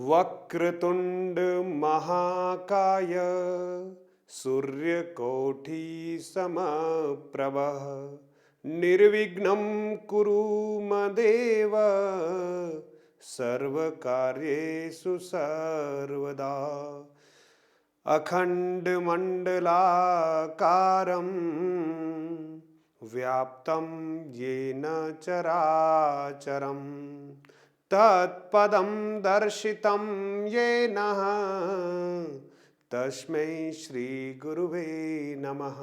वक्रतुंड महाकाय सूर्यकोटि समप्रभ निर्विघ्नं कुरु मदेव सर्वकार्येषु सर्वदा। अखंडमंडलाकारं व्याप्तं येन चराचरं तत्पदं दर्शितं येन तस्मै श्री गुरुवे नमः।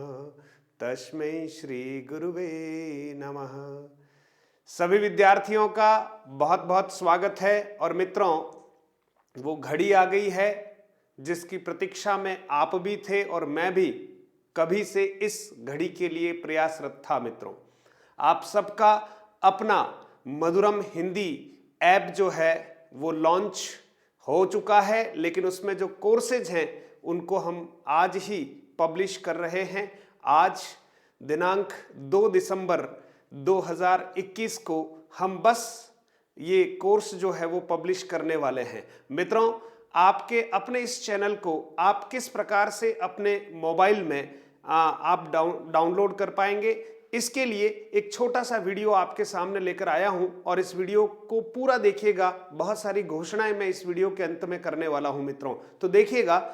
तस्मै श्री गुरुवे नमः। सभी विद्यार्थियों का बहुत बहुत स्वागत है। और मित्रों, वो घड़ी आ गई है जिसकी प्रतीक्षा में आप भी थे और मैं भी कभी से इस घड़ी के लिए प्रयासरत था। मित्रों, आप सबका अपना मधुरम हिंदी ऐप जो है वो लॉन्च हो चुका है, लेकिन उसमें जो कोर्सेज हैं उनको हम आज ही पब्लिश कर रहे हैं। आज दिनांक 2 दिसंबर 2021 को हम बस ये कोर्स जो है वो पब्लिश करने वाले हैं। मित्रों, आपके अपने इस चैनल को आप किस प्रकार से अपने मोबाइल में आप डाउनलोड कर पाएंगे, इसके लिए एक छोटा सा वीडियो आपके सामने लेकर आया हूं और इस वीडियो को पूरा देखिएगा। बहुत सारी घोषणाएं मैं इस वीडियो के अंत में करने वाला हूं मित्रों, तो देखिएगा।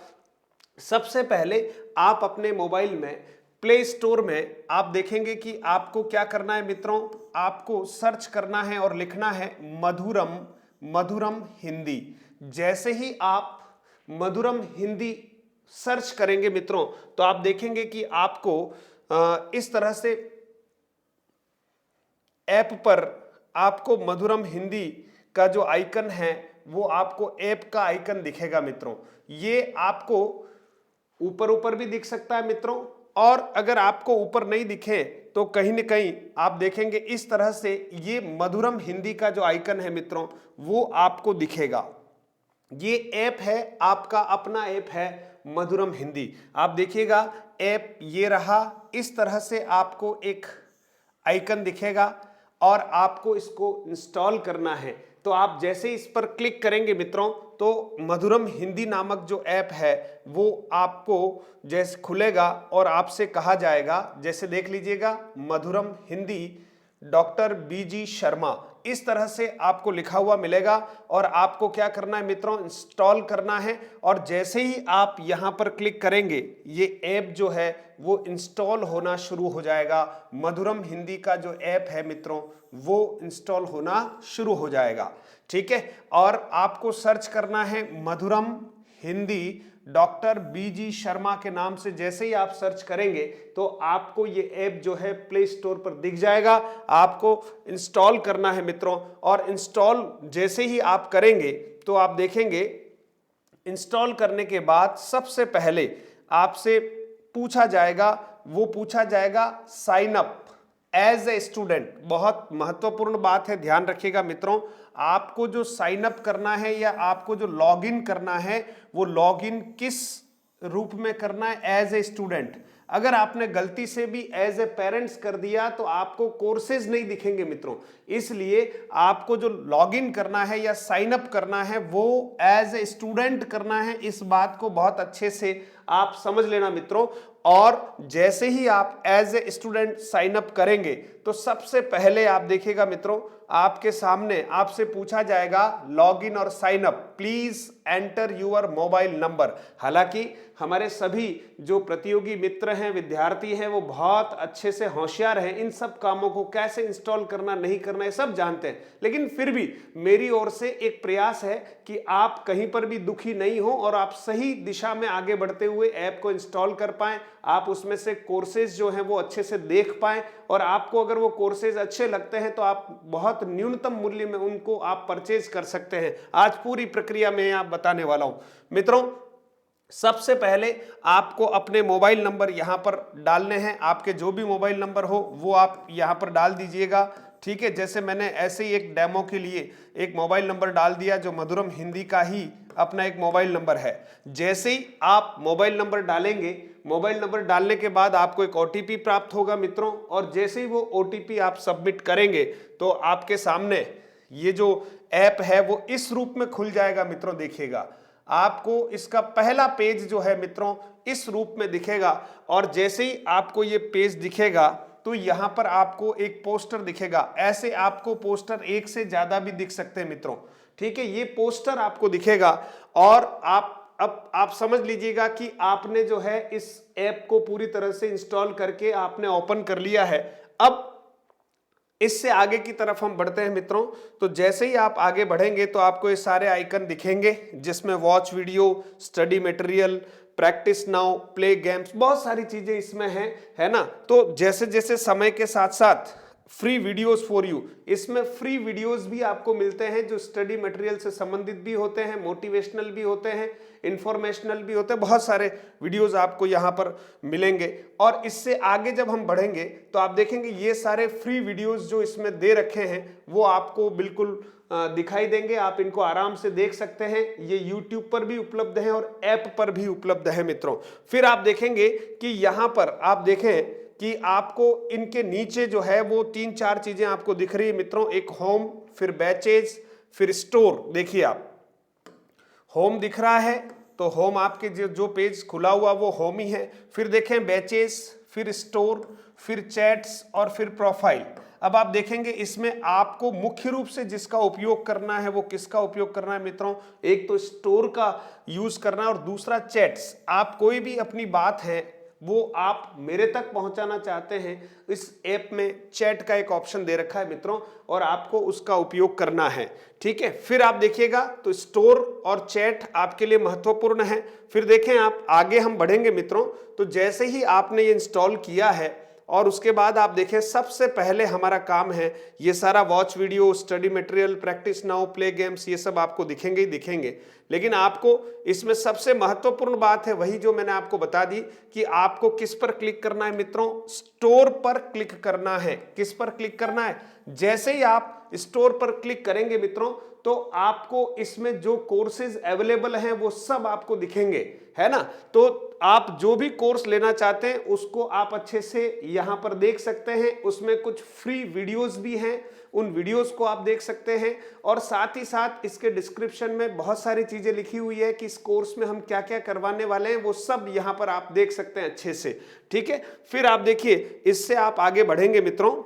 सबसे पहले आप अपने मोबाइल में प्ले स्टोर में आप देखेंगे कि आपको क्या करना है मित्रों। आपको सर्च करना है और लिखना है मधुरम हिंदी। जैसे ही आप मधुरम हिंदी सर्च करेंगे मित्रों, तो आप देखेंगे कि आपको इस तरह से ऐप पर आपको मधुरम हिंदी का जो आइकन है वो आपको ऐप का आइकन दिखेगा मित्रों। ये आपको ऊपर ऊपर भी दिख सकता है मित्रों, और अगर आपको ऊपर नहीं दिखे तो कहीं न कहीं आप देखेंगे इस तरह से ये मधुरम हिंदी का जो आइकन है मित्रों वो आपको दिखेगा। ये ऐप है, आपका अपना ऐप है मधुरम हिंदी। आप देखिएगा ऐप ये रहा। इस तरह से आपको एक आइकन दिखेगा और आपको इसको इंस्टॉल करना है। तो आप जैसे इस पर क्लिक करेंगे मित्रों, तो मधुरम हिंदी नामक जो ऐप है वो आपको जैसे खुलेगा और आपसे कहा जाएगा, जैसे देख लीजिएगा, मधुरम हिंदी डॉक्टर बीजी शर्मा, इस तरह से आपको लिखा हुआ मिलेगा। और आपको क्या करना है मित्रों, इंस्टॉल करना है। और जैसे ही आप यहां पर क्लिक करेंगे ये ऐप जो है वो इंस्टॉल होना शुरू हो जाएगा। मधुरम हिंदी का जो ऐप है मित्रों वो इंस्टॉल होना शुरू हो जाएगा। ठीक है, और आपको सर्च करना है मधुरम हिंदी डॉक्टर बीजी शर्मा के नाम से। जैसे ही आप सर्च करेंगे तो आपको ये ऐप जो है प्ले स्टोर पर दिख जाएगा। आपको इंस्टॉल करना है मित्रों, और इंस्टॉल जैसे ही आप करेंगे तो आप देखेंगे इंस्टॉल करने के बाद सबसे पहले आपसे पूछा जाएगा sign up as a student. बहुत महत्वपूर्ण बात है, ध्यान रखिएगा मित्रों। आपको जो साइन अप करना है या आपको जो लॉगिन करना है वो लॉगिन किस रूप में करना है, एज ए स्टूडेंट। अगर आपने गलती से भी एज ए पेरेंट्स कर दिया तो आपको कोर्सेज नहीं दिखेंगे मित्रों। इसलिए आपको जो लॉगिन करना है या साइन अप करना है वो एज ए स्टूडेंट करना है। इस बात को बहुत अच्छे से आप समझ लेना मित्रों। और जैसे ही आप as a student sign up करेंगे तो सबसे पहले आप देखिएगा मित्रों, आपके सामने आपसे पूछा जाएगा लॉगिन और sign up, please enter your mobile number. हालांकि हमारे सभी जो प्रतियोगी मित्र हैं, विद्यार्थी हैं, वो बहुत अच्छे से होशियार हैं, इन सब कामों को कैसे इंस्टॉल करना नहीं करना है सब जानते हैं। लेकिन फिर भी मेरी ओर से एक प्रयास है कि आप कहीं पर भी दुखी नहीं हो और आप सही दिशा में आगे बढ़ते हुए ऐप को इंस्टॉल कर पाएं। आप उसमें से कोर्सेज जो हैं वो अच्छे से देख पाएं, और आपको अगर वो कोर्सेज अच्छे लगते हैं तो आप बहुत न्यूनतम मूल्य में उनको आप परचेज कर सकते हैं। आज पूरी प्रक्रिया में आप बताने वाला हूं मित्रों। सबसे पहले आपको अपने मोबाइल नंबर यहां पर डालने हैं। आपके जो भी मोबाइल नंबर हो वो आप यहां पर डाल दीजिएगा। ठीक है, जैसे मैंने ऐसे ही एक डेमो के लिए एक मोबाइल नंबर डाल दिया जो मधुरम हिंदी का ही अपना एक मोबाइल नंबर है। जैसे ही आप मोबाइल नंबर डालेंगे, मोबाइल नंबर डालने के बाद आपको एक ओटीपी प्राप्त होगा मित्रों, और जैसे ही वो ओटीपी आप सबमिट करेंगे तो आपके सामने ये जो ऐप है वो इस रूप में खुल जाएगा मित्रों। देखिएगा आपको इसका पहला पेज जो है मित्रों इस रूप में दिखेगा, और जैसे ही आपको ये पेज दिखेगा तो यहां पर आपको एक पोस्टर दिखेगा। ऐसे आपको पोस्टर एक से ज्यादा भी दिख सकते हैं मित्रों, ठीक है। ये पोस्टर आपको दिखेगा और अब आप समझ लीजिएगा कि आपने जो है इस ऐप को पूरी तरह से इंस्टॉल करके आपने ओपन कर लिया है। अब इससे आगे की तरफ हम बढ़ते हैं मित्रों। तो जैसे ही आप आगे बढ़ेंगे तो आपको ये सारे आइकन दिखेंगे, जिसमें watch video, study material, practice now, play games, बहुत सारी चीजें इसमें हैं, है ना। तो जैसे जैसे समय के साथ साथ फ्री वीडियोस फॉर यू, इसमें फ्री वीडियोस भी आपको मिलते हैं जो स्टडी मटेरियल से संबंधित भी होते हैं, मोटिवेशनल भी होते हैं, इंफॉर्मेशनल भी होते हैं। बहुत सारे वीडियोस आपको यहाँ पर मिलेंगे। और इससे आगे जब हम बढ़ेंगे तो आप देखेंगे ये सारे फ्री वीडियोस जो इसमें दे रखे हैं वो आपको बिल्कुल दिखाई देंगे। आप इनको आराम से देख सकते हैं। ये YouTube पर भी उपलब्ध है और ऐप पर भी उपलब्ध है मित्रों। फिर आप देखेंगे कि यहाँ पर आप देखें कि आपको इनके नीचे जो है वो 3-4 चीजें आपको दिख रही है मित्रों। एक होम, फिर बैचेज, फिर स्टोर। देखिए आप होम दिख रहा है तो होम आपके जो पेज खुला हुआ वो होम ही है। फिर देखें बैचेस, फिर स्टोर, फिर चैट्स और फिर प्रोफाइल। अब आप देखेंगे इसमें आपको मुख्य रूप से जिसका उपयोग करना है वो किसका उपयोग करना है मित्रों, एक तो स्टोर का यूज करना है और दूसरा चैट्स। आप कोई भी अपनी बात है वो आप मेरे तक पहुंचाना चाहते हैं, इस ऐप में चैट का एक ऑप्शन दे रखा है मित्रों और आपको उसका उपयोग करना है, ठीक है। फिर आप देखिएगा तो स्टोर और चैट आपके लिए महत्वपूर्ण है। फिर देखें आप आगे हम बढ़ेंगे मित्रों, तो जैसे ही आपने ये इंस्टॉल किया है और उसके बाद आप देखें सबसे पहले हमारा काम है ये सारा watch video, study material, practice now, play games, ये सब आपको दिखेंगे ही दिखेंगे। लेकिन आपको इसमें सबसे महत्वपूर्ण बात है वही जो मैंने आपको बता दी कि आपको किस पर क्लिक करना है मित्रों, स्टोर पर क्लिक करना है। किस पर क्लिक करना है? जैसे ही आप स्टोर पर क्लिक करेंगे मित्रों तो आपको इसमें जो कोर्सेज अवेलेबल हैं वो सब आपको दिखेंगे, है ना। तो आप जो भी कोर्स लेना चाहते हैं उसको आप अच्छे से यहां पर देख सकते हैं। उसमें कुछ फ्री वीडियोस भी हैं, उन वीडियोस को आप देख सकते हैं। और साथ ही साथ इसके डिस्क्रिप्शन में बहुत सारी चीजें लिखी हुई है कि इस कोर्स में हम क्या क्या करवाने वाले हैं, वो सब यहां पर आप देख सकते हैं अच्छे से, ठीक है। फिर आप देखिए इससे आप आगे बढ़ेंगे मित्रों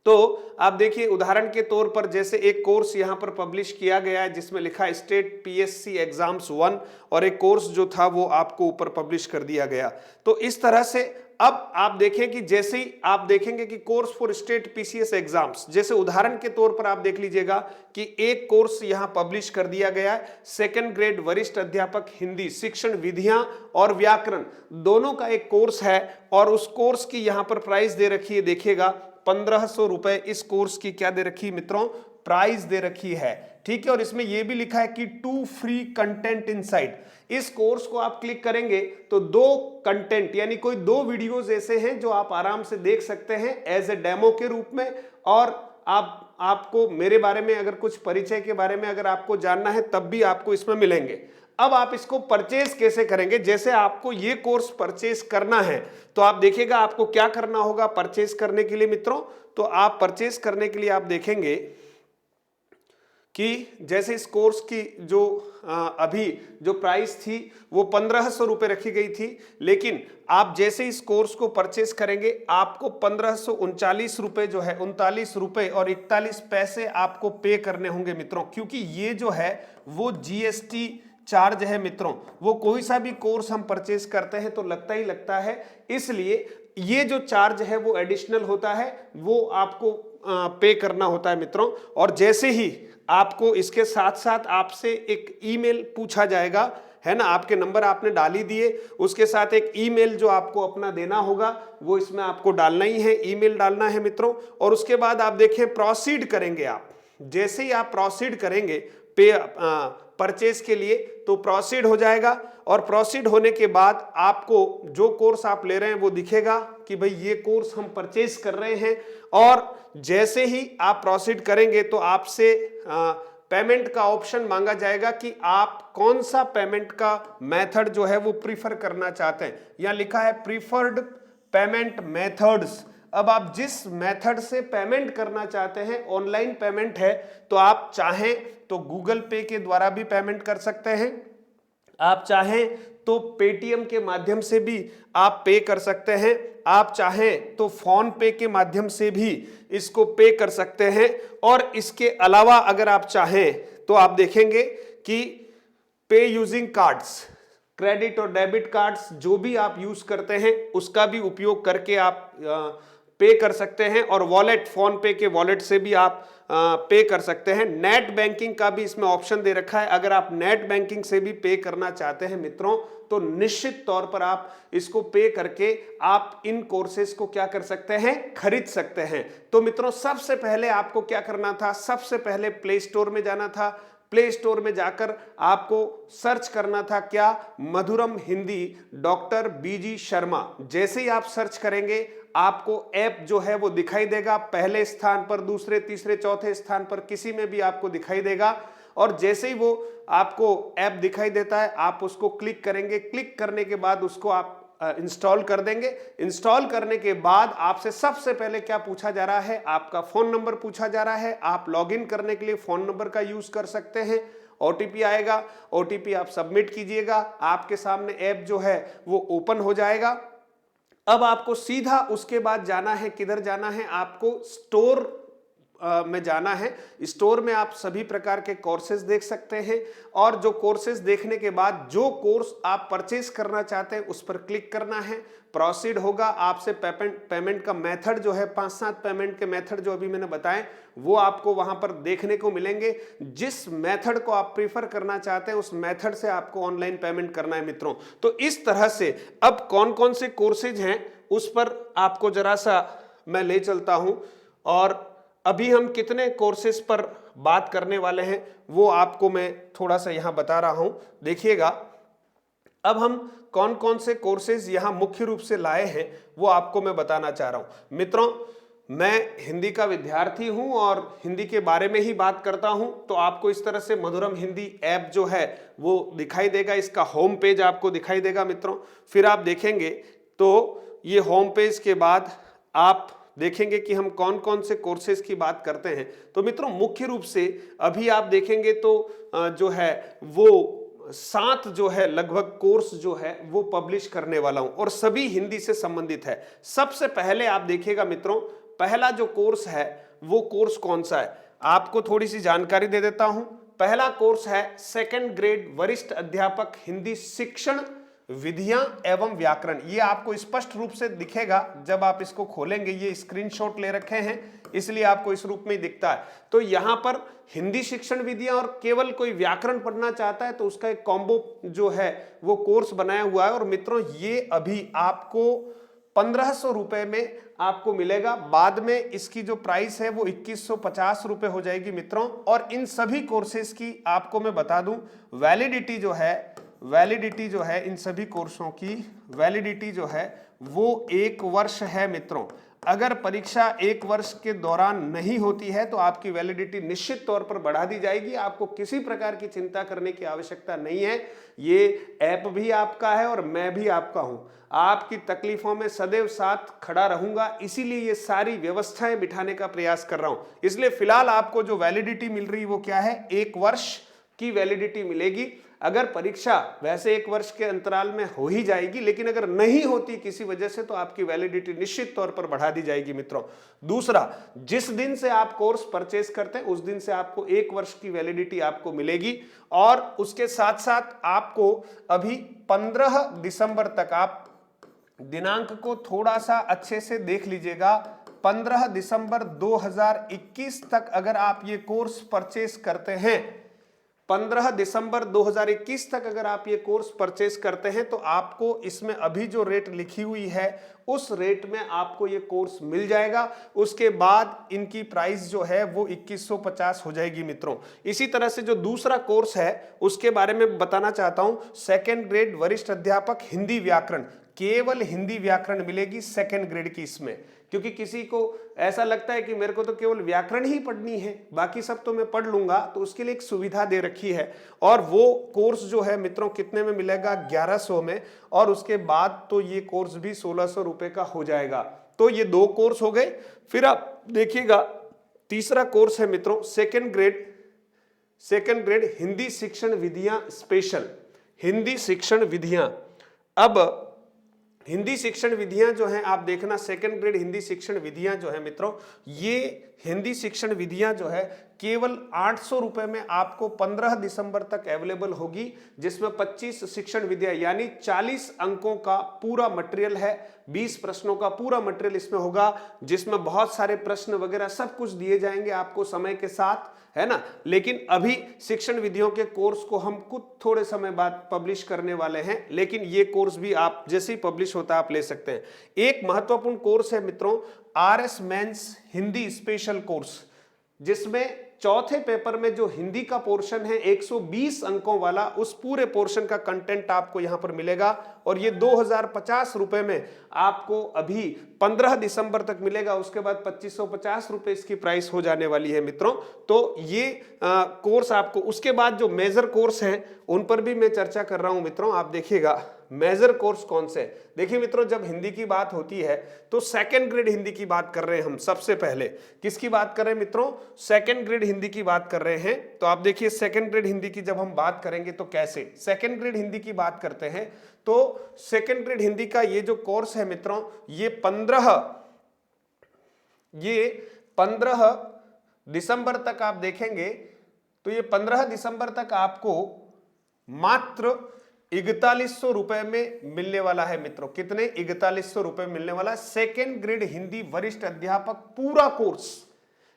तो आप देखिए उदाहरण के तौर पर जैसे एक कोर्स यहां पर पब्लिश किया गया है जिसमें लिखा है स्टेट पीएससी एग्जाम्स 1, और एक कोर्स जो था वो आपको ऊपर पब्लिश कर दिया गया। तो इस तरह से अब आप देखें कि जैसे ही आप देखेंगे कि course for state PCS exams, जैसे उदाहरण के तौर पर आप देख लीजिएगा कि एक कोर्स यहां पब्लिश कर दिया गया है, 2nd ग्रेड वरिष्ठ अध्यापक हिंदी, शिक्षण विधियां और व्याकरण, दोनों का एक कोर्स है। और उस कोर्स की यहां पर प्राइस दे रखी है, देखिएगा 1500 रुपए इस कोर्स की क्या दे रखी है मित्रों, प्राइस दे रखी है, ठीक है। और इसमें यह भी लिखा है कि 2 फ्री कंटेंट इनसाइड। इस कोर्स को आप क्लिक करेंगे तो 2 कंटेंट यानी कोई 2 वीडियोस ऐसे हैं जो आप आराम से देख सकते हैं एज ए डेमो के रूप में। और आपको मेरे बारे में अगर कुछ परिचय के बारे में अगर आपको जानना है तब भी आपको इसमें मिलेंगे। अब आप इसको परचेज कैसे करेंगे? जैसे आपको ये कोर्स परचेज करना है तो आप देखिएगा आपको क्या करना होगा परचेज करने के लिए मित्रों। तो आप परचेज करने के लिए आप देखेंगे कि जैसे इस कोर्स की जो अभी जो प्राइस थी वो 1500 रुपए रखी गई थी, लेकिन आप जैसे इस कोर्स को परचेस करेंगे आपको 1539 रुपए जो है 39 रुपए और 41 पैसे आपको पे करने होंगे मित्रों, क्योंकि ये जो है वो जीएसटी चार्ज है मित्रों। वो कोई सा भी कोर्स हम परचेस करते हैं तो लगता ही लगता है, इसलिए ये जो चार्ज है वो एडिशनल होता है, वो आपको पे करना होता है मित्रों। और जैसे ही आपको इसके साथ साथ आपसे एक ईमेल पूछा जाएगा, है ना, आपके नंबर आपने डाल ही दिए, उसके साथ एक ईमेल जो आपको अपना देना होगा वो इसमें आपको डालना ही है, ईमेल डालना है मित्रों। और उसके बाद आप देखें प्रोसीड करेंगे आप। जैसे ही आप प्रोसीड करेंगे परचेज के लिए तो प्रोसीड हो जाएगा। और प्रोसीड होने के बाद आपको जो कोर्स आप ले रहे हैं वो दिखेगा कि भाई ये कोर्स हम परचेज कर रहे हैं। और जैसे ही आप प्रोसीड करेंगे तो आपसे पेमेंट का ऑप्शन मांगा जाएगा कि आप कौन सा पेमेंट का मेथड जो है वो प्रीफर करना चाहते हैं। यहां लिखा है प्रीफर्ड पेमेंट मेथड्स। अब आप जिस मेथड से पेमेंट करना चाहते हैं, ऑनलाइन पेमेंट है, तो आप चाहें तो गूगल पे के द्वारा भी पेमेंट कर सकते हैं, आप चाहें तो पेटीएम के माध्यम से भी आप पे कर सकते हैं, आप चाहें तो फोन पे के माध्यम से भी इसको पे कर सकते हैं। और इसके अलावा अगर आप चाहें तो आप देखेंगे कि पे यूजिंग कार्ड्स, क्रेडिट और डेबिट कार्ड्स जो भी आप यूज करते हैं उसका भी उपयोग करके आप पे कर सकते हैं। और वॉलेट, फोन पे के वॉलेट से भी आप पे कर सकते हैं। नेट बैंकिंग का भी इसमें ऑप्शन दे रखा है, अगर आप नेट बैंकिंग से भी पे करना चाहते हैं मित्रों तो निश्चित तौर पर आप इसको पे करके आप इन कोर्सेज को क्या कर सकते हैं, खरीद सकते हैं। तो मित्रों सबसे पहले आपको क्या करना था, सबसे पहले प्ले स्टोर में जाना था। प्ले स्टोर में जाकर आपको सर्च करना था क्या, मधुरम हिंदी डॉक्टर बीजी शर्मा। जैसे ही आप सर्च करेंगे आपको ऐप जो है वो दिखाई देगा, पहले स्थान पर, दूसरे, तीसरे, चौथे स्थान पर किसी में भी आपको दिखाई देगा। और जैसे ही वो आपको ऐप दिखाई देता है आप उसको क्लिक करेंगे, क्लिक करने के बाद उसको आप इंस्टॉल कर देंगे। इंस्टॉल करने के बाद आपसे सबसे पहले क्या पूछा जा रहा है, आपका फोन नंबर पूछा जा रहा है। आप लॉगिन करने के लिए फोन नंबर का यूज कर सकते हैं। ओटीपी आएगा, ओटीपी आप सबमिट कीजिएगा, आपके सामने ऐप जो है वो ओपन हो जाएगा। अब आपको सीधा उसके बाद जाना है, किधर जाना है, आपको स्टोर में जाना है। स्टोर में आप सभी प्रकार के कोर्सेज देख सकते हैं और जो कोर्सेज देखने के बाद जो कोर्स आप परचेज करना चाहते हैं उस पर क्लिक करना है, प्रोसीड होगा। आपसे पेमेंट का मेथड जो है, 5-7 पेमेंट के मेथड जो अभी मैंने बताए वो आपको वहां पर देखने को मिलेंगे। जिस मेथड को आप प्रीफर करना चाहते हैं उस मेथड से आपको ऑनलाइन पेमेंट करना है मित्रों। तो इस तरह से अब कौन कौन से कोर्सेज हैं उस पर आपको जरा सा मैं ले चलता हूं। और अभी हम कितने कोर्सेज पर बात करने वाले हैं वो आपको मैं थोड़ा सा यहां बता रहा हूं, देखिएगा। अब हम कौन कौन से कोर्सेज यहां मुख्य रूप से लाए हैं वो आपको मैं बताना चाह रहा हूं। मित्रों मैं हिंदी का विद्यार्थी हूं और हिंदी के बारे में ही बात करता हूं, तो आपको इस तरह से मधुरम हिंदी ऐप जो है वो दिखाई देगा, इसका होम पेज आपको दिखाई देगा मित्रों। फिर आप देखेंगे तो ये होम पेज के बाद आप देखेंगे कि हम कौन कौन से कोर्सेज की बात करते हैं। तो मित्रों मुख्य रूप से अभी आप देखेंगे तो जो है वो 7 जो है लगभग कोर्स जो है वो पब्लिश करने वाला हूं और सभी हिंदी से संबंधित है। सबसे पहले आप देखिएगा मित्रों, पहला जो कोर्स है वो कोर्स कौन सा है, आपको थोड़ी सी जानकारी दे देता हूं। पहला कोर्स है 2nd ग्रेड वरिष्ठ अध्यापक हिंदी शिक्षण विधियां एवं व्याकरण। ये आपको स्पष्ट रूप से दिखेगा जब आप इसको खोलेंगे, ये स्क्रीनशॉट ले रखे हैं इसलिए आपको इस रूप में ही दिखता है। तो यहां पर हिंदी शिक्षण विधियां और केवल कोई व्याकरण पढ़ना चाहता है तो उसका एक कॉम्बो जो है वो कोर्स बनाया हुआ है। और मित्रों ये अभी आपको 1500 रुपए में आपको मिलेगा, बाद में इसकी जो प्राइस है वो 2150 रुपए हो जाएगी मित्रों। और इन सभी कोर्सेज की आपको मैं बता दूं वैलिडिटी जो है इन सभी कोर्सों की वैलिडिटी जो है वो 1 वर्ष है मित्रों। अगर परीक्षा 1 वर्ष के दौरान नहीं होती है तो आपकी वैलिडिटी निश्चित तौर पर बढ़ा दी जाएगी, आपको किसी प्रकार की चिंता करने की आवश्यकता नहीं है। ये ऐप भी आपका है और मैं भी आपका हूं, आपकी तकलीफों में सदैव साथ खड़ा रहूंगा, इसीलिए ये सारी व्यवस्थाएं बिठाने का प्रयास कर रहा हूं। इसलिए फिलहाल आपको जो वैलिडिटी मिल रही है वो क्या है, 1 वर्ष की वैलिडिटी मिलेगी। अगर परीक्षा वैसे 1 वर्ष के अंतराल में हो ही जाएगी, लेकिन अगर नहीं होती किसी वजह से तो आपकी वैलिडिटी निश्चित तौर पर बढ़ा दी जाएगी मित्रों। दूसरा, जिस दिन से आप कोर्स परचेज करते हैं उस दिन से आपको 1 वर्ष की वैलिडिटी आपको मिलेगी। और उसके साथ साथ आपको अभी 15 दिसंबर तक, आप दिनांक को थोड़ा सा अच्छे से देख लीजिएगा, 15 दिसंबर 2021 तक अगर आप ये कोर्स परचेज करते हैं, 15 दिसंबर 2021 तक अगर आप ये कोर्स परचेज करते हैं तो आपको इसमें अभी जो रेट लिखी हुई है उस रेट में आपको ये कोर्स मिल जाएगा। उसके बाद इनकी प्राइस जो है वो 2150 हो जाएगी मित्रों। इसी तरह से जो दूसरा कोर्स है उसके बारे में बताना चाहता हूं, 2nd ग्रेड वरिष्ठ अध्यापक हिंदी व्याकरण। केवल हिंदी व्याकरण मिलेगी 2nd ग्रेड की इसमें, क्योंकि किसी को ऐसा लगता है कि मेरे को तो केवल व्याकरण ही पढ़नी है, बाकी सब तो मैं पढ़ लूंगा, तो उसके लिए एक सुविधा दे रखी है। और वो कोर्स जो है मित्रों कितने में मिलेगा, 1100 में। और उसके बाद तो ये कोर्स भी 1600 रुपए का हो जाएगा। तो ये 2 कोर्स हो गए। फिर आप देखिएगा तीसरा कोर्स है मित्रों सेकंड ग्रेड हिंदी शिक्षण विधियां स्पेशल, हिंदी शिक्षण विधियां। अब हिंदी शिक्षण विधियां जो हैं आप देखना, सेकंड ग्रेड हिंदी शिक्षण विधियां जो है मित्रों, ये हिंदी शिक्षण विधियां जो है केवल 800 रुपए में आपको 15 दिसंबर तक अवेलेबल होगी, जिसमें 25 शिक्षण विधियां यानी 40 अंकों का पूरा मटेरियल है, 20 प्रश्नों का पूरा मटेरियल इसमें होगा, जिसमें बहुत सारे प्रश्न वगैरह सब कुछ दिए जाएंगे आपको समय के साथ, है ना। लेकिन अभी शिक्षण विधियों के कोर्स को हम कुछ थोड़े समय बाद पब्लिश करने वाले हैं, लेकिन ये कोर्स भी आप जैसे ही पब्लिश होता है आप ले सकते हैं। एक महत्वपूर्ण कोर्स है मित्रों RS mains Hindi special course, जिसमें चौथे पेपर में जो हिंदी का पोर्शन है 120 अंकों वाला, उस पूरे पोर्शन का कंटेंट आपको यहां पर मिलेगा, और ये 2050 रुपए में आपको अभी 15 दिसंबर तक मिलेगा। उसके बाद 2550 रुपए इसकी प्राइस हो जाने वाली है मित्रों। तो ये कोर्स आपको, उसके बाद जो मेजर कोर्स हैं उन पर भी मैं चर्चा कर रहा हूं मित्रों। आप देखिएगा मेजर कोर्स कौन से। देखिए मित्रों, जब हिंदी की बात होती है तो सेकंड ग्रेड हिंदी की बात कर रहे हैं हम। सबसे पहले किसकी बात कर रहे हैं मित्रों? सेकंड ग्रेड हिंदी की बात कर रहे हैं। तो आप देखिए सेकंड ग्रेड हिंदी की जब हम बात करेंगे तो कैसे सेकंड ग्रेड हिंदी की बात करते हैं, तो सेकंड ग्रेड हिंदी का ये जो कोर्स है मित्रों, ये 15 दिसंबर तक आप देखेंगे तो ये 15 दिसंबर तक आपको मात्र 4100 रुपए में मिलने वाला है मित्रों। कितने? 4100 रुपए मिलने वाला है। सेकेंड ग्रेड हिंदी वरिष्ठ अध्यापक पूरा कोर्स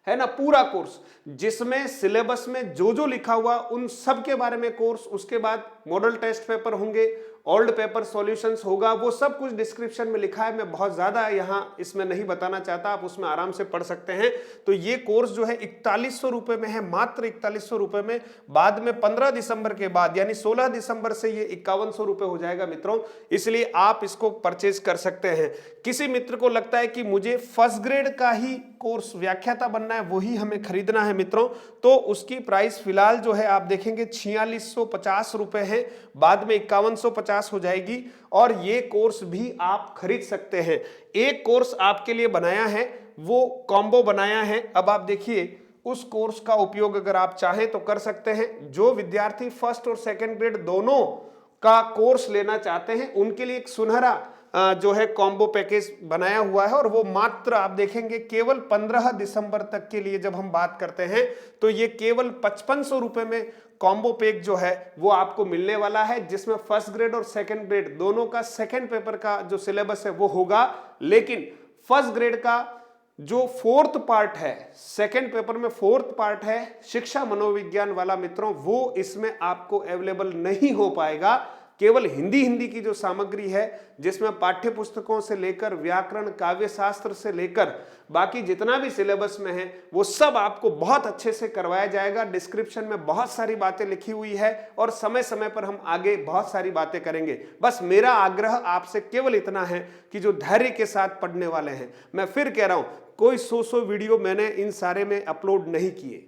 है ना, पूरा कोर्स, जिसमें सिलेबस में जो जो लिखा हुआ उन सब के बारे में कोर्स, उसके बाद मॉडल टेस्ट पेपर होंगे, ओल्ड पेपर सॉल्यूशंस होगा, वो सब कुछ डिस्क्रिप्शन में लिखा है। मैं बहुत ज्यादा यहां इसमें नहीं बताना चाहता, आप उसमें आराम से पढ़ सकते हैं। तो ये कोर्स जो है 4100 रुपए में है, मात्र 4100 रुपए में। बाद में 15 दिसंबर के बाद यानी 16 दिसंबर से ये 5100 रुपए हो जाएगा मित्रों, इसलिए आप इसको परचेज कर सकते हैं। किसी मित्र को लगता है कि मुझे फर्स्ट ग्रेड का ही कोर्स व्याख्याता बनना है, वही हमें खरीदना है मित्रों, तो उसकी प्राइस फिलहाल जो है आप देखेंगे 4650 रुपए है, बाद में 5150 हो जाएगी, और ये कोर्स भी आप खरीद सकते हैं। एक कोर्स आपके लिए बनाया है, वो कॉम्बो बनाया है। अब आप देखिए उस कोर्स का उपयोग अगर आप चाहें तो कर सकते हैं। जो विद्यार्थी फर्स्ट और सेकंड ग्रेड दोनों का कोर्स लेना चाहते हैं उनके लिए एक सुनहरा जो है कॉम्बो पैकेज बनाया हुआ है, और वो मात्र आप देखेंगे केवल 15 दिसंबर तक के लिए जब हम बात करते हैं तो ये केवल 5500 रुपए में कॉम्बो पैक जो है वो आपको मिलने वाला है, जिसमें फर्स्ट ग्रेड और सेकंड ग्रेड दोनों का सेकंड पेपर का जो सिलेबस है वो होगा। लेकिन फर्स्ट ग्रेड का जो फोर्थ पार्ट है, सेकंड पेपर में फोर्थ पार्ट है शिक्षा मनोविज्ञान वाला मित्रों, वो इसमें आपको अवेलेबल नहीं हो पाएगा। केवल हिंदी की जो सामग्री है, जिसमें पाठ्य पुस्तकों से लेकर व्याकरण, काव्य शास्त्र से लेकर बाकी जितना भी सिलेबस में है वो सब आपको बहुत अच्छे से करवाया जाएगा। डिस्क्रिप्शन में बहुत सारी बातें लिखी हुई है, और समय समय पर हम आगे बहुत सारी बातें करेंगे। बस मेरा आग्रह आपसे केवल इतना है कि जो धैर्य के साथ पढ़ने वाले हैं, मैं फिर कह रहा हूं कोई 100 वीडियो मैंने इन सारे में अपलोड नहीं किए,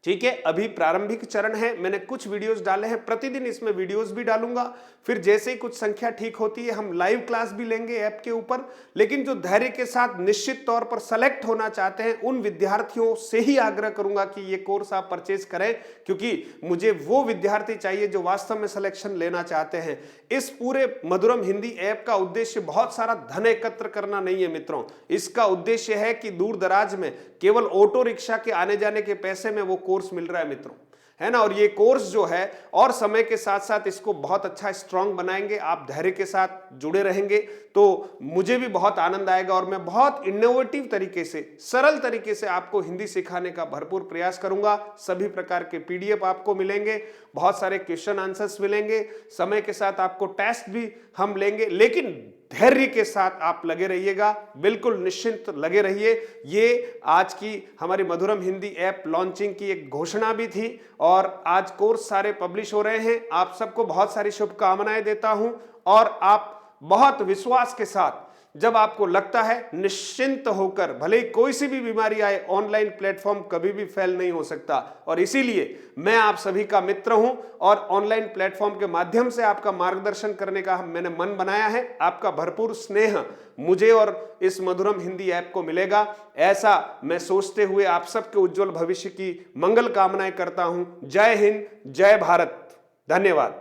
ठीक है, अभी प्रारंभिक चरण है। मैंने कुछ वीडियोस डाले हैं, प्रतिदिन इसमें वीडियोस भी डालूंगा। फिर जैसे ही कुछ संख्या ठीक होती है हम लाइव क्लास भी लेंगे ऐप के ऊपर। लेकिन जो धैर्य के साथ निश्चित तौर पर सेलेक्ट होना चाहते हैं उन विद्यार्थियों से ही आग्रह करूंगा कि ये कोर्स आप परचेज करें, क्योंकि मुझे वो विद्यार्थी चाहिए जो वास्तव में सिलेक्शन लेना चाहते हैं। इस पूरे मधुरम हिंदी ऐप का उद्देश्य बहुत सारा धन एकत्र करना नहीं है मित्रों, इसका उद्देश्य है कि दूर दराज में केवल ऑटो रिक्शा के आने जाने के पैसे में वो कोर्स मिल रहा है मित्रों, है ना। और ये कोर्स जो है और समय के साथ साथ इसको बहुत अच्छा स्ट्रांग बनाएंगे। आप धैर्य के साथ जुड़े रहेंगे तो मुझे भी बहुत आनंद आएगा, और मैं बहुत इनोवेटिव तरीके से, सरल तरीके से आपको हिंदी सिखाने का भरपूर प्रयास करूंगा। सभी प्रकार के पीडीएफ आपको मिलेंगे, बहुत सारे क्वेश्चन आंसर्स मिलेंगे, समय के साथ आपको टेस्ट भी हम लेंगे। लेकिन धैर्य के साथ आप लगे रहिएगा, बिल्कुल निश्चिंत लगे रहिए। ये आज की हमारी मधुरम हिंदी ऐप लॉन्चिंग की एक घोषणा भी थी, और आज कोर्स सारे पब्लिश हो रहे हैं। आप सबको बहुत सारी शुभकामनाएं देता हूं, और आप बहुत विश्वास के साथ जब आपको लगता है निश्चिंत होकर, भले ही कोई सी भी बीमारी आए, ऑनलाइन प्लेटफॉर्म कभी भी फेल नहीं हो सकता। और इसीलिए मैं आप सभी का मित्र हूं और ऑनलाइन प्लेटफॉर्म के माध्यम से आपका मार्गदर्शन करने का मैंने मन बनाया है। आपका भरपूर स्नेह मुझे और इस मधुरम हिंदी ऐप को मिलेगा, ऐसा मैं सोचते हुए आप सबके उज्जवल भविष्य की मंगल कामनाएं करता हूं। जय हिंद, जय भारत, धन्यवाद।